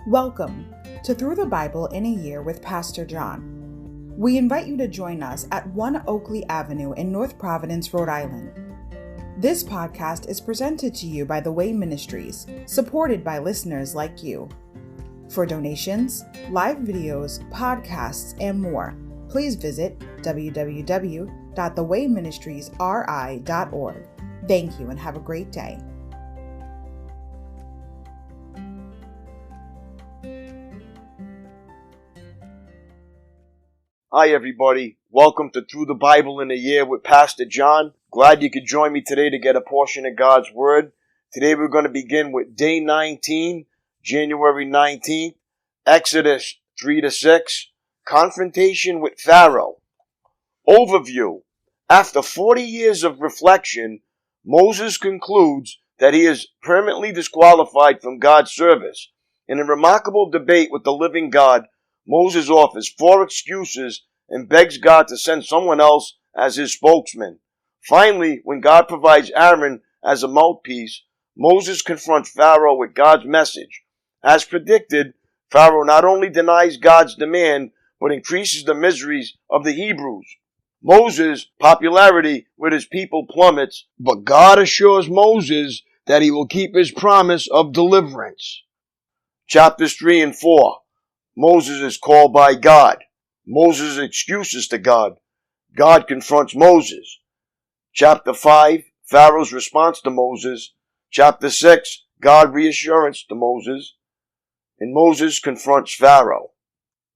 Welcome to Through the Bible in a Year with Pastor John. We invite you to join us at 1 Oakleigh Avenue in North Providence, Rhode Island. This podcast is presented to you by The Way Ministries, supported by listeners like you. For donations, live videos, podcasts, and more, please visit www.thewayministriesri.org. Thank you and have a great day. Hi everybody, welcome to Through the Bible in a Year with Pastor John. Glad you could join me today to get a portion of God's Word. Today we're going to begin with day 19, January 19th, Exodus 3-6, Confrontation with Pharaoh. Overview. After 40 years of reflection, Moses concludes that he is permanently disqualified from God's service. In a remarkable debate with the living God, Moses offers 4 excuses and begs God to send someone else as his spokesman. Finally, when God provides Aaron as a mouthpiece, Moses confronts Pharaoh with God's message. As predicted, Pharaoh not only denies God's demand, but increases the miseries of the Hebrews. Moses' popularity with his people plummets, but God assures Moses that he will keep his promise of deliverance. Chapters 3 and 4. Moses is called by God. Moses' excuses to God. God confronts Moses. Chapter 5, Pharaoh's response to Moses. Chapter 6, God reassurance to Moses. And Moses confronts Pharaoh.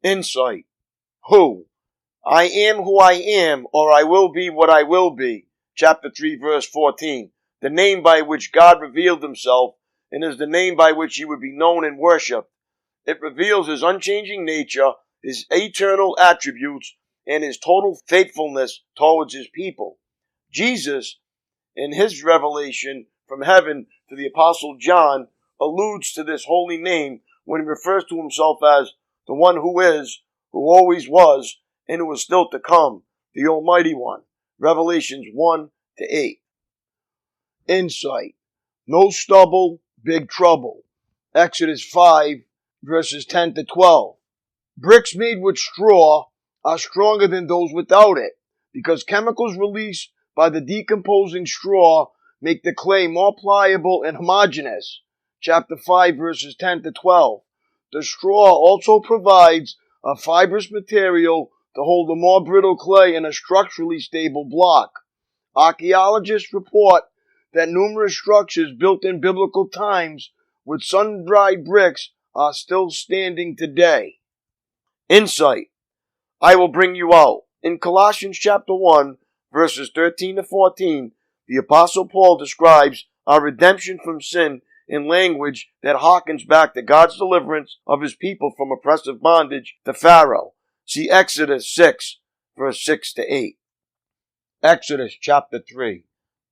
Insight. Who? I am who I am, or I will be what I will be. Chapter 3, verse 14. The name by which God revealed himself, and is the name by which he would be known and worshipped. It reveals his unchanging nature, his eternal attributes, and his total faithfulness towards his people. Jesus, in his revelation from heaven to the Apostle John, alludes to this holy name when he refers to himself as the one who is, who always was, and who is still to come, the Almighty One. Revelations 1-8. Insight. No stubble, big trouble. Exodus 5, verses 10-12. Bricks made with straw are stronger than those without it, because chemicals released by the decomposing straw make the clay more pliable and homogeneous. Chapter 5, verses 10-12. The straw also provides a fibrous material to hold a more brittle clay in a structurally stable block. Archaeologists report that numerous structures built in biblical times with sun-dried bricks are still standing today. Insight. I will bring you out. In Colossians chapter 1, verses 13-14, the Apostle Paul describes our redemption from sin in language that harkens back to God's deliverance of his people from oppressive bondage to Pharaoh. See Exodus 6, verse 6-8. Exodus chapter 3.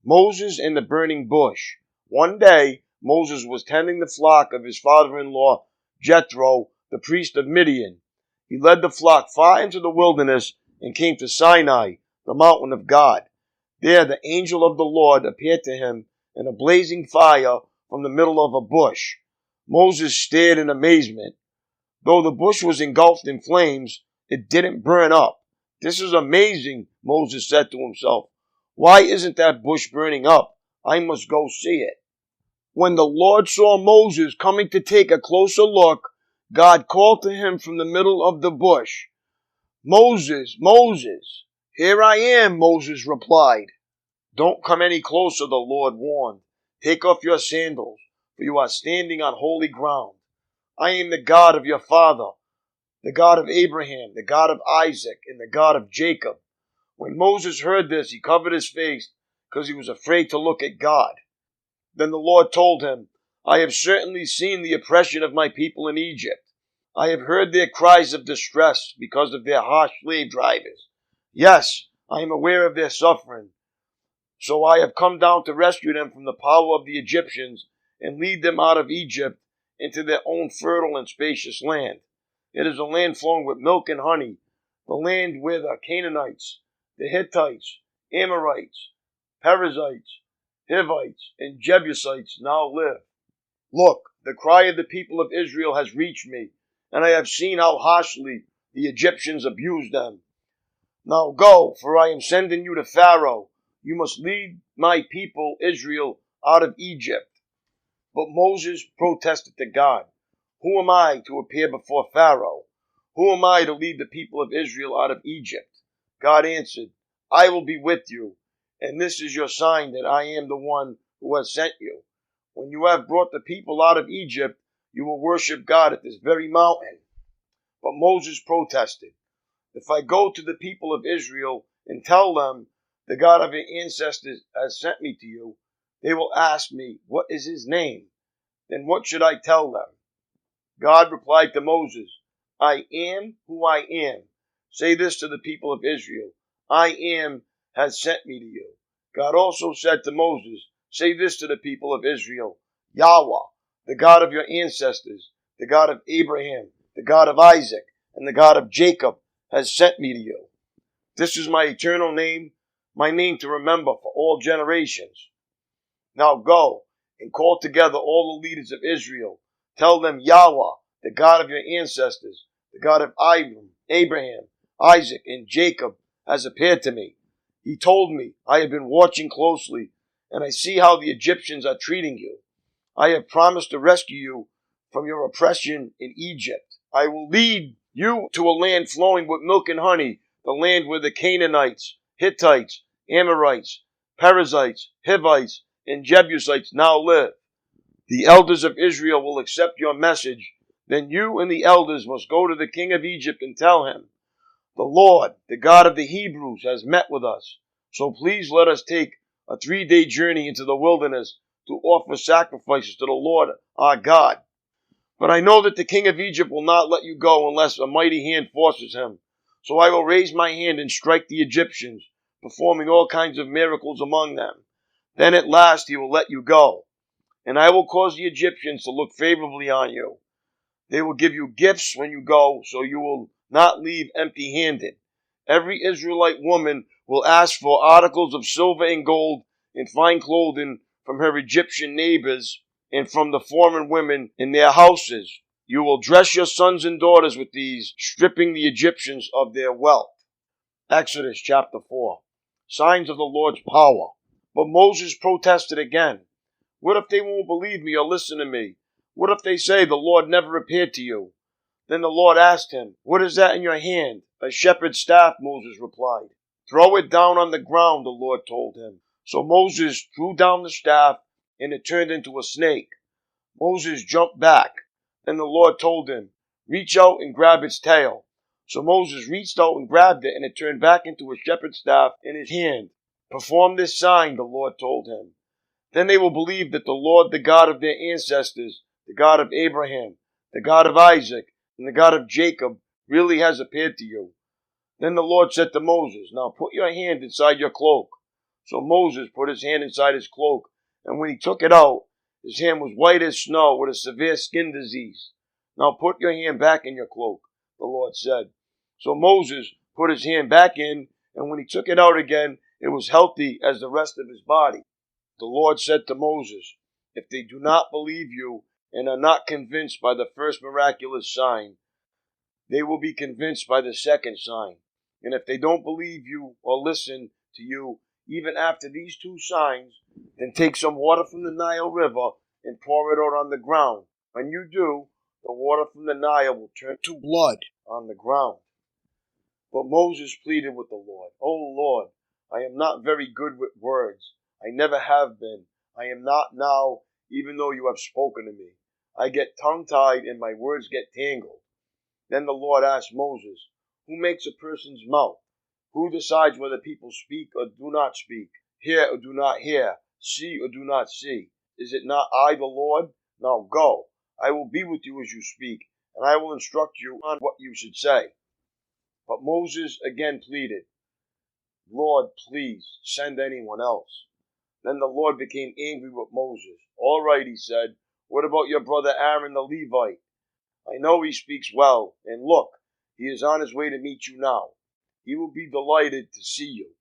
Moses and the burning bush. One day, Moses was tending the flock of his father-in-law, Jethro, the priest of Midian. He led the flock far into the wilderness and came to Sinai, the mountain of God. There the angel of the Lord appeared to him in a blazing fire from the middle of a bush. Moses stared in amazement. Though the bush was engulfed in flames, it didn't burn up. This is amazing, Moses said to himself. Why isn't that bush burning up? I must go see it. When the Lord saw Moses coming to take a closer look, God called to him from the middle of the bush. Moses, Moses. Here I am, Moses replied. Don't come any closer, the Lord warned. Take off your sandals, for you are standing on holy ground. I am the God of your father, the God of Abraham, the God of Isaac, and the God of Jacob. When Moses heard this, he covered his face because he was afraid to look at God. Then the Lord told him, I have certainly seen the oppression of my people in Egypt. I have heard their cries of distress because of their harsh slave drivers. Yes, I am aware of their suffering. So I have come down to rescue them from the power of the Egyptians and lead them out of Egypt into their own fertile and spacious land. It is a land flowing with milk and honey, the land where the Canaanites, the Hittites, Amorites, Perizzites, Hivites, and Jebusites now live. Look, The cry of the people of Israel has reached me, and I have seen how harshly the Egyptians abused them. Now go, for I am sending you to Pharaoh. You must lead my people Israel out of Egypt." But Moses protested to God, "Who am I to appear before Pharaoh? Who am I to lead the people of Israel out of Egypt?" God answered, "I will be with you, and this is your sign that I am the one who has sent you. When you have brought the people out of Egypt, you will worship God at this very mountain." But Moses protested, "If I go to the people of Israel and tell them, 'The God of your ancestors has sent me to you,' they will ask me, 'What is his name?' Then what should I tell them?" God replied to Moses, "I am who I am. Say this to the people of Israel, 'I am has sent me to you.'" God also said to Moses, "Say this to the people of Israel, 'Yahweh, the God of your ancestors, the God of Abraham, the God of Isaac, and the God of Jacob, has sent me to you.' This is my eternal name, my name to remember for all generations. Now go and call together all the leaders of Israel. Tell them, 'Yahweh, the God of your ancestors, the God of Abraham, Isaac, and Jacob, has appeared to me. He told me, I have been watching closely, and I see how the Egyptians are treating you. I have promised to rescue you from your oppression in Egypt. I will lead you to a land flowing with milk and honey, the land where the Canaanites, Hittites, Amorites, Perizzites, Hivites, and Jebusites now live. The elders of Israel will accept your message. Then you and the elders must go to the king of Egypt and tell him, 'The Lord, the God of the Hebrews, has met with us. So please let us take a 3-day journey into the wilderness to offer sacrifices to the Lord our God.' But I know that the king of Egypt will not let you go unless a mighty hand forces him. So I will raise my hand and strike the Egyptians, performing all kinds of miracles among them. Then at last he will let you go. And I will cause the Egyptians to look favorably on you. They will give you gifts when you go, so you will not leave empty-handed. Every Israelite woman will ask for articles of silver and gold and fine clothing from her Egyptian neighbors and from the foreign women in their houses. You will dress your sons and daughters with these, stripping the Egyptians of their wealth." Exodus chapter 4. Signs of the Lord's power. But Moses protested again. "What if they won't believe me or listen to me? What if they say the Lord never appeared to you?" Then the Lord asked him, "What is that in your hand?" "A shepherd's staff," Moses replied. "Throw it down on the ground," the Lord told him. So Moses threw down the staff, and it turned into a snake. Moses jumped back. Then the Lord told him, "Reach out and grab its tail." So Moses reached out and grabbed it, and it turned back into a shepherd's staff in his hand. "Perform this sign," the Lord told him. "Then they will believe that the Lord, the God of their ancestors, the God of Abraham, the God of Isaac, and the God of Jacob, really has appeared to you." Then the Lord said to Moses, "Now put your hand inside your cloak." So Moses put his hand inside his cloak, and when he took it out, his hand was white as snow with a severe skin disease. "Now put your hand back in your cloak," the Lord said. So Moses put his hand back in, and when he took it out again, it was healthy as the rest of his body. The Lord said to Moses, "If they do not believe you and are not convinced by the first miraculous sign, they will be convinced by the second sign. And if they don't believe you or listen to you even after these 2 signs, then take some water from the Nile River and pour it out on the ground. When you do, the water from the Nile will turn to blood on the ground." But Moses pleaded with the Lord, "O Lord, I am not very good with words. I never have been. I am not now, even though you have spoken to me. I get tongue-tied and my words get tangled." Then the Lord asked Moses, "Who makes a person's mouth? Who decides whether people speak or do not speak, hear or do not hear, see or do not see? Is it not I, the Lord? Now go. I will be with you as you speak, and I will instruct you on what you should say." But Moses again pleaded, "Lord, please send anyone else." Then the Lord became angry with Moses. "All right," he said, "what about your brother Aaron the Levite? I know he speaks well, and look, he is on his way to meet you now. He will be delighted to see you.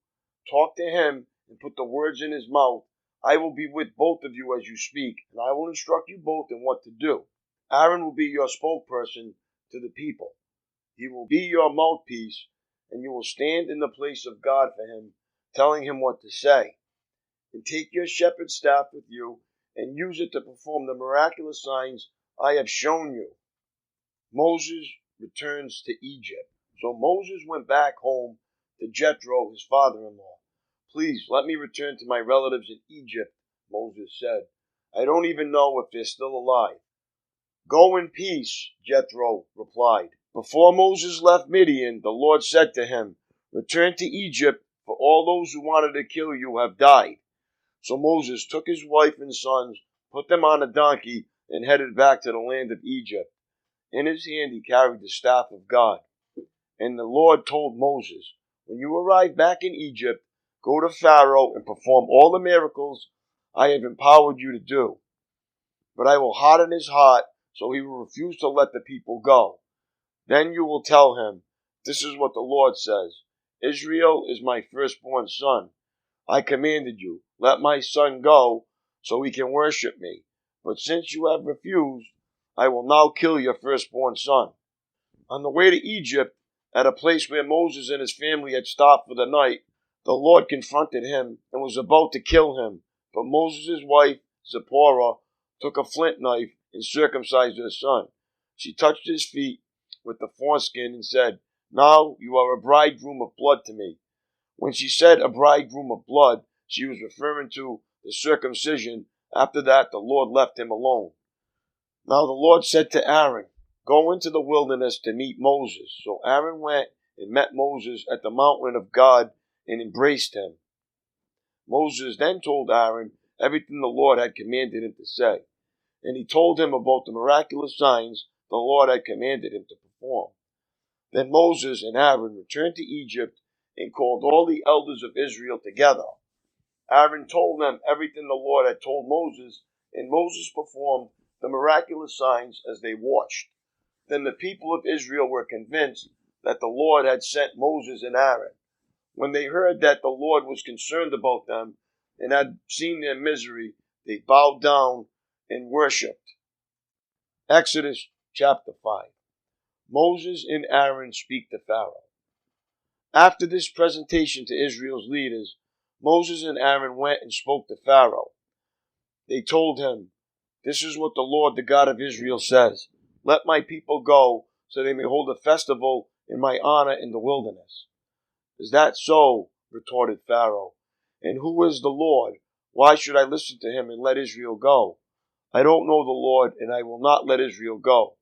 Talk to him and put the words in his mouth I will be with both of you as you speak, and I will instruct you both in what to do. Aaron will be your spokesperson to the people. He will be your mouthpiece, and you will stand in the place of God for him, telling him what to say. And take your shepherd's staff with you, and use it to perform the miraculous signs I have shown you. Moses returns to Egypt. So Moses went back home to Jethro, his father-in-law. Please let me return to my relatives in Egypt, Moses said. I don't even know if they're still alive. Go in peace, Jethro replied. Before Moses left Midian, the Lord said to him, Return to Egypt, for all those who wanted to kill you have died. So Moses took his wife and sons, put them on a donkey, and headed back to the land of Egypt. In his hand he carried the staff of God. And the Lord told Moses, When you arrive back in Egypt, go to Pharaoh and perform all the miracles I have empowered you to do. But I will harden his heart, so he will refuse to let the people go. Then you will tell him, This is what the Lord says. Israel is my firstborn son. I commanded you, let my son go, so he can worship me. But since you have refused, I will now kill your firstborn son. On the way to Egypt, at a place where Moses and his family had stopped for the night, the Lord confronted him and was about to kill him. But Moses' wife, Zipporah, took a flint knife and circumcised her son. She touched his feet with the foreskin and said, Now you are a bridegroom of blood to me. When she said a bridegroom of blood, she was referring to the circumcision. After that, the Lord left him alone. Now the Lord said to Aaron, Go into the wilderness to meet Moses. So Aaron went and met Moses at the mountain of God and embraced him. Moses then told Aaron everything the Lord had commanded him to say. And he told him about the miraculous signs the Lord had commanded him to perform. Then Moses and Aaron returned to Egypt and called all the elders of Israel together. Aaron told them everything the Lord had told Moses, and Moses performed the miraculous signs as they watched. Then the people of Israel were convinced that the Lord had sent Moses and Aaron. When they heard that the Lord was concerned about them and had seen their misery, they bowed down and worshipped. Exodus chapter 5. Moses and Aaron speak to Pharaoh. After this presentation to Israel's leaders, Moses and Aaron went and spoke to Pharaoh. They told him, This is what the Lord, the God of Israel, says. Let my people go, so they may hold a festival in my honor in the wilderness. Is that so? Retorted Pharaoh. And who is the Lord? Why should I listen to him and let Israel go? I don't know the Lord, and I will not let Israel go.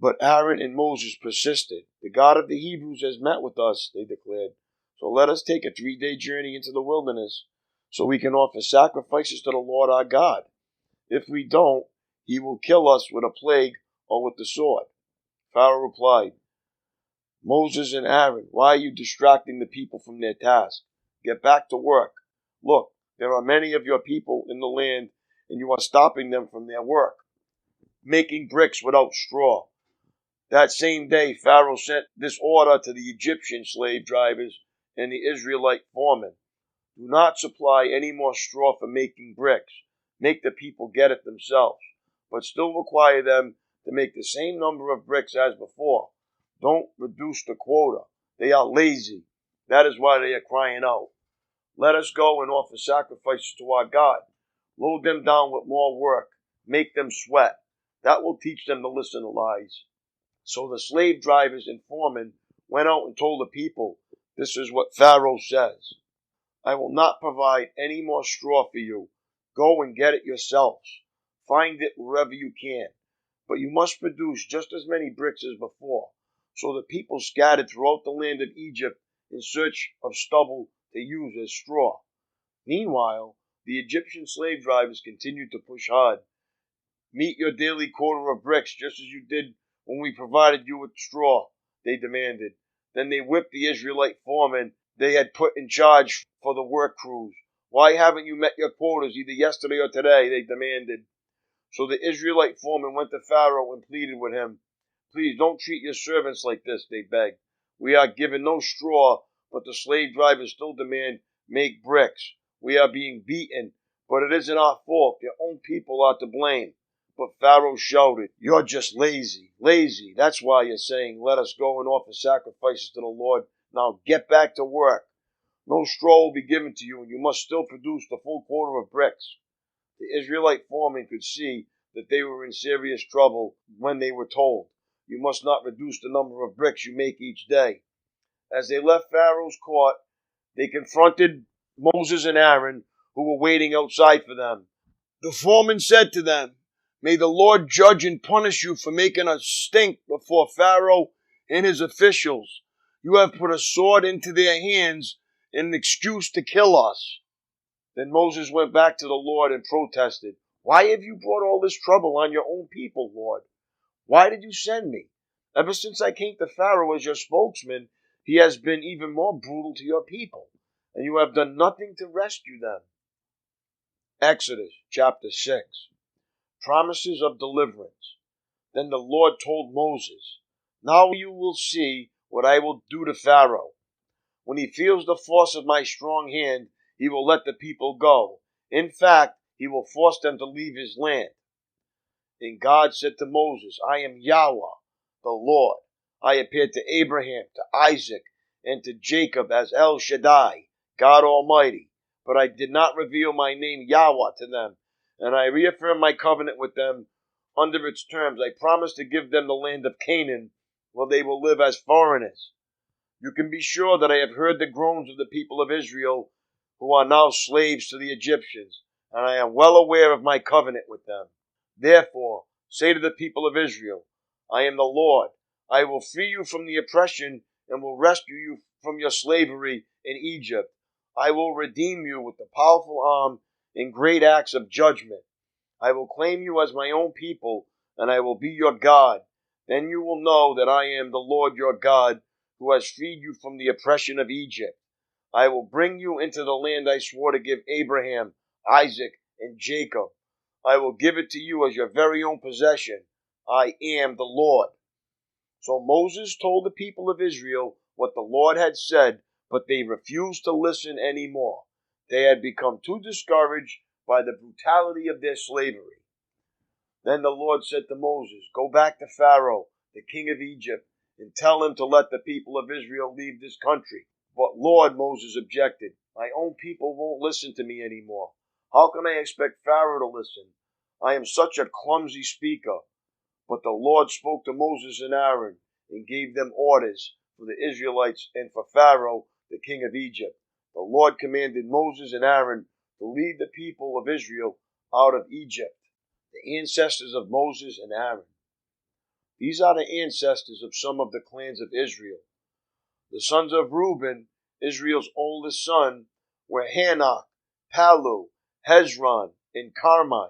But Aaron and Moses persisted. The God of the Hebrews has met with us, they declared. So let us take a 3-day journey into the wilderness, so we can offer sacrifices to the Lord our God. If we don't, he will kill us with a plague or with the sword. Pharaoh replied, Moses and Aaron, why are you distracting the people from their task? Get back to work. Look, there are many of your people in the land, and you are stopping them from their work, making bricks without straw. That same day, Pharaoh sent this order to the Egyptian slave drivers and the Israelite foremen. Do not supply any more straw for making bricks. Make the people get it themselves, but still require them to make the same number of bricks as before. Don't reduce the quota. They are lazy. That is why they are crying out. Let us go and offer sacrifices to our God. Load them down with more work. Make them sweat. That will teach them to listen to lies. So the slave drivers and foremen went out and told the people, This is what Pharaoh says. I will not provide any more straw for you. Go and get it yourselves. Find it wherever you can. But you must produce just as many bricks as before. So the people scattered throughout the land of Egypt in search of stubble to use as straw. Meanwhile, the Egyptian slave drivers continued to push hard. Meet your daily quota of bricks just as you did when we provided you with straw, they demanded. Then they whipped the Israelite foreman they had put in charge for the work crews. Why haven't you met your quotas either yesterday or today, they demanded. So the Israelite foreman went to Pharaoh and pleaded with him. Please don't treat your servants like this, they begged. We are given no straw, but the slave drivers still demand make bricks. We are being beaten, But it isn't our fault. Your own people are to blame. But Pharaoh shouted, "You're just lazy, lazy. That's why you're saying, 'Let us go and offer sacrifices to the Lord.' Now get back to work. No straw will be given to you, and you must still produce the full quota of bricks." The Israelite foreman could see that they were in serious trouble when they were told, "You must not reduce the number of bricks you make each day." As they left Pharaoh's court, they confronted Moses and Aaron, who were waiting outside for them. The foreman said to them, "May the Lord judge and punish you for making us stink before Pharaoh and his officials. You have put a sword into their hands and an excuse to kill us." Then Moses went back to the Lord and protested, "Why have you brought all this trouble on your own people, Lord? Why did you send me? Ever since I came to Pharaoh as your spokesman, he has been even more brutal to your people, and you have done nothing to rescue them." Exodus chapter 6. Promises of deliverance. Then the Lord told Moses, "Now you will see what I will do to Pharaoh. When he feels the force of my strong hand, he will let the people go. In fact, he will force them to leave his land." And God said to Moses, "I am Yahweh, the Lord. I appeared to Abraham, to Isaac, and to Jacob as El Shaddai, God Almighty. But I did not reveal my name Yahweh to them, and I reaffirmed my covenant with them under its terms. I promised to give them the land of Canaan, where they will live as foreigners. You can be sure that I have heard the groans of the people of Israel, who are now slaves to the Egyptians, and I am well aware of my covenant with them. Therefore, say to the people of Israel, I am the Lord. I will free you from the oppression and will rescue you from your slavery in Egypt. I will redeem you with the powerful arm and great acts of judgment. I will claim you as my own people, and I will be your God. Then you will know that I am the Lord your God, who has freed you from the oppression of Egypt. I will bring you into the land I swore to give Abraham, Isaac, and Jacob. I will give it to you as your very own possession. I am the Lord." So Moses told the people of Israel what the Lord had said, but they refused to listen anymore. They had become too discouraged by the brutality of their slavery. Then the Lord said to Moses, "Go back to Pharaoh, the king of Egypt, and tell him to let the people of Israel leave this country." "But Lord," Moses objected, "my own people won't listen to me anymore. How can I expect Pharaoh to listen? I am such a clumsy speaker." But the Lord spoke to Moses and Aaron and gave them orders for the Israelites and for Pharaoh, the king of Egypt. The Lord commanded Moses and Aaron to lead the people of Israel out of Egypt. The ancestors of Moses and Aaron. These are the ancestors of some of the clans of Israel. The sons of Reuben, Israel's oldest son, were Hanok, Palu, Hezron, and Carmi.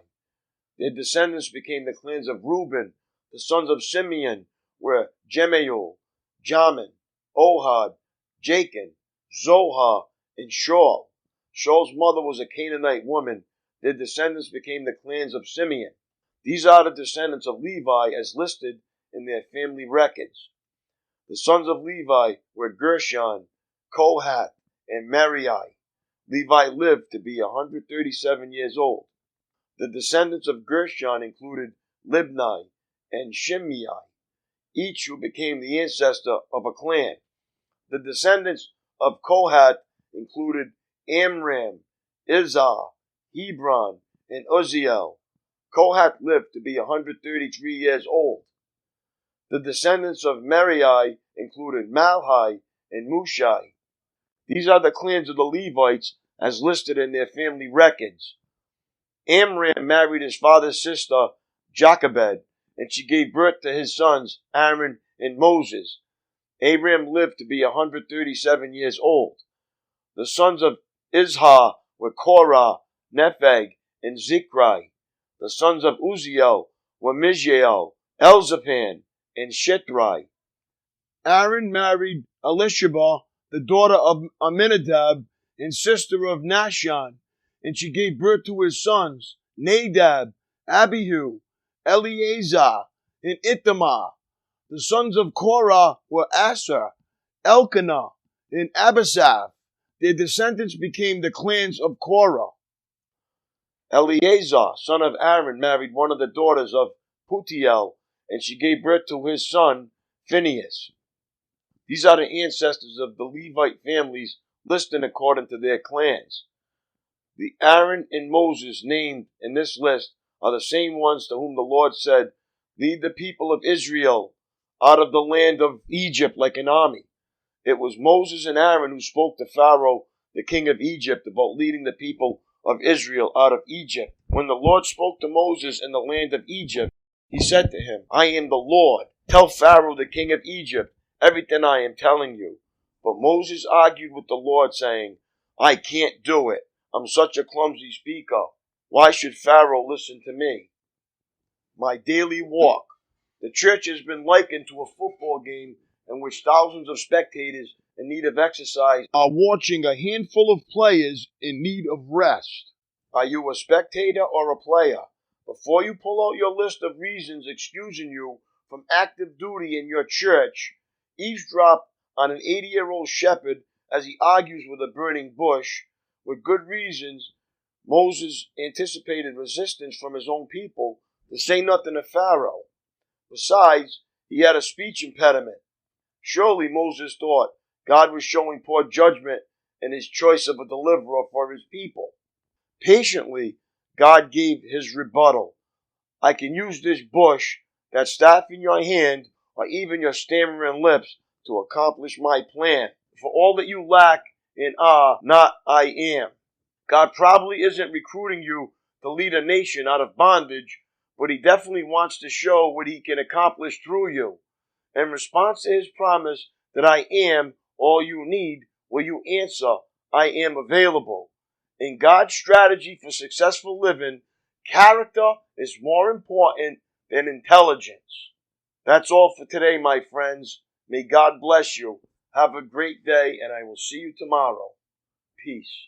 Their descendants became the clans of Reuben. The sons of Simeon were Jemuel, Jamin, Ohad, Jachin, Zohar, and Shaul. Shaul's mother was a Canaanite woman. Their descendants became the clans of Simeon. These are the descendants of Levi as listed in their family records. The sons of Levi were Gershon, Kohath, and Merari. Levi lived to be 137 years old. The descendants of Gershon included Libni and Shimei, each who became the ancestor of a clan. The descendants of Kohath included Amram, Izhar, Hebron, and Uzziel. Kohath lived to be 133 years old. The descendants of Merari included Malhi and Mushai. These are the clans of the Levites as listed in their family records. Amram married his father's sister, Jochebed, and she gave birth to his sons, Aaron and Moses. Abram lived to be 137 years old. The sons of Izhar were Korah, Nepheg, and Zikri. The sons of Uzziel were Mishael, Elzaphan, and Shithri. Aaron married Elisheba, the daughter of Aminadab and sister of Nahshon, and she gave birth to his sons, Nadab, Abihu, Eleazar, and Ithamar. The sons of Korah were Asher, Elkanah, and Abasaph. Their descendants became the clans of Korah. Eleazar, son of Aaron, married one of the daughters of Putiel, and she gave birth to his son Phinehas. These are the ancestors of the Levite families listed according to their clans. The Aaron and Moses named in this list are the same ones to whom the Lord said, "Lead the people of Israel out of the land of Egypt like an army." It was Moses and Aaron who spoke to Pharaoh, the king of Egypt, about leading the people of Israel out of Egypt. When the Lord spoke to Moses in the land of Egypt, he said to him, "I am the Lord. Tell Pharaoh, the king of Egypt, everything I am telling you." But Moses argued with the Lord, saying, "I can't do it. I'm such a clumsy speaker. Why should Pharaoh listen to me?" My daily walk. The church has been likened to a football game in which thousands of spectators in need of exercise are watching a handful of players in need of rest. Are you a spectator or a player? Before you pull out your list of reasons excusing you from active duty in your church, eavesdrop on an 80-year-old shepherd as he argues with a burning bush. With good reasons, Moses anticipated resistance from his own people, to say nothing of Pharaoh. Besides, he had a speech impediment. Surely Moses thought God was showing poor judgment in his choice of a deliverer for his people. Patiently, God gave his rebuttal. I can use this bush, that staff in your hand, or even your stammering lips to accomplish my plan. For all that you lack in not I am. God probably isn't recruiting you to lead a nation out of bondage, but he definitely wants to show what he can accomplish through you. In response to his promise that I am all you need, will you answer, "I am available"? In God's strategy for successful living, character is more important than intelligence. That's all for today, my friends. May God bless you. Have a great day, and I will see you tomorrow. Peace.